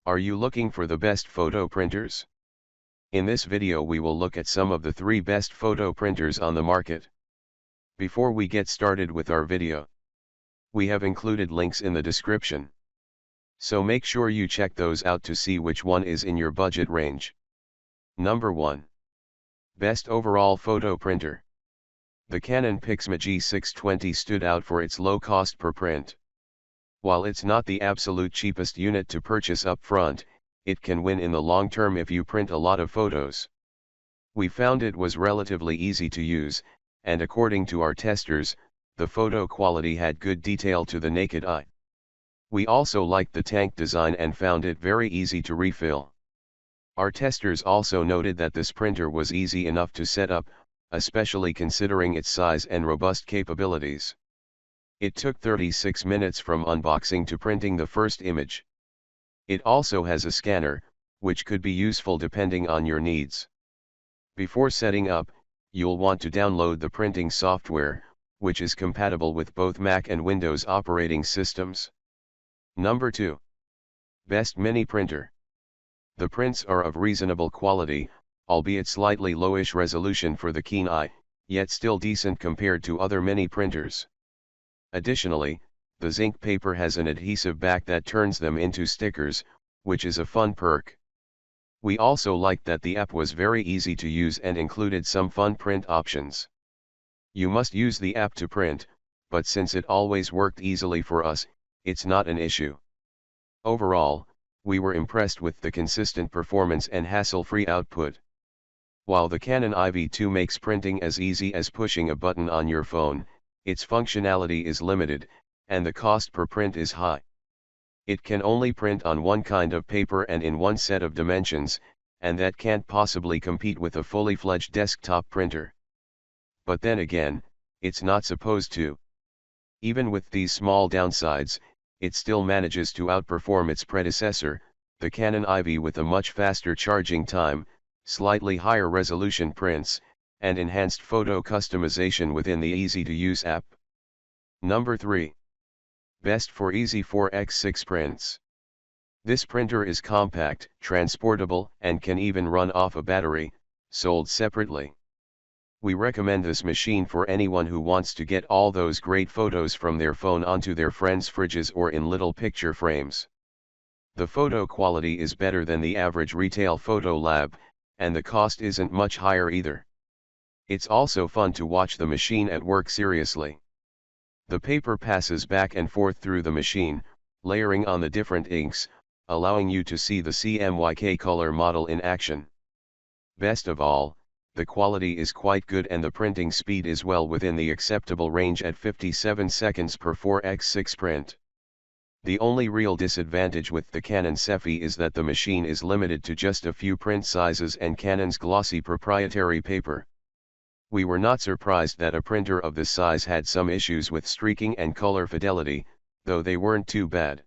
Are you looking for the best photo printers? In this video we will look at some of the 3 best photo printers on the market. Before we get started with our video, we have included links in the description. So make sure you check those out to see which one is in your budget range. Number 1. Best overall photo printer. The Canon PIXMA G620 stood out for its low cost per print. While it's not the absolute cheapest unit to purchase up front, it can win in the long term if you print a lot of photos. We found it was relatively easy to use, and according to our testers, the photo quality had good detail to the naked eye. We also liked the tank design and found it very easy to refill. Our testers also noted that this printer was easy enough to set up, especially considering its size and robust capabilities. It took 36 minutes from unboxing to printing the first image. It also has a scanner, which could be useful depending on your needs. Before setting up, you'll want to download the printing software, which is compatible with both Mac and Windows operating systems. Number 2. Best mini printer. The prints are of reasonable quality, albeit slightly lowish resolution for the keen eye, yet still decent compared to other mini printers. Additionally, the zinc paper has an adhesive back that turns them into stickers, which is a fun perk. We also liked that the app was very easy to use and included some fun print options. You must use the app to print, but since it always worked easily for us, it's not an issue. Overall, we were impressed with the consistent performance and hassle-free output. While the Canon IV2 makes printing as easy as pushing a button on your phone, its functionality is limited, and the cost per print is high. It can only print on one kind of paper and in one set of dimensions, and that can't possibly compete with a fully fledged desktop printer. But then again, it's not supposed to. Even with these small downsides, it still manages to outperform its predecessor, the Canon IV, with a much faster charging time, slightly higher resolution prints, and enhanced photo customization within the easy-to-use app. Number 3. Best for easy 4x6 prints. This printer is compact, transportable, and can even run off a battery, sold separately. We recommend this machine for anyone who wants to get all those great photos from their phone onto their friends' fridges or in little picture frames. The photo quality is better than the average retail photo lab, and the cost isn't much higher either. It's also fun to watch the machine at work seriously. The paper passes back and forth through the machine, layering on the different inks, allowing you to see the CMYK color model in action. Best of all, the quality is quite good and the printing speed is well within the acceptable range at 57 seconds per 4x6 print. The only real disadvantage with the Canon Cepheid is that the machine is limited to just a few print sizes and Canon's glossy proprietary paper. We were not surprised that a printer of this size had some issues with streaking and color fidelity, though they weren't too bad.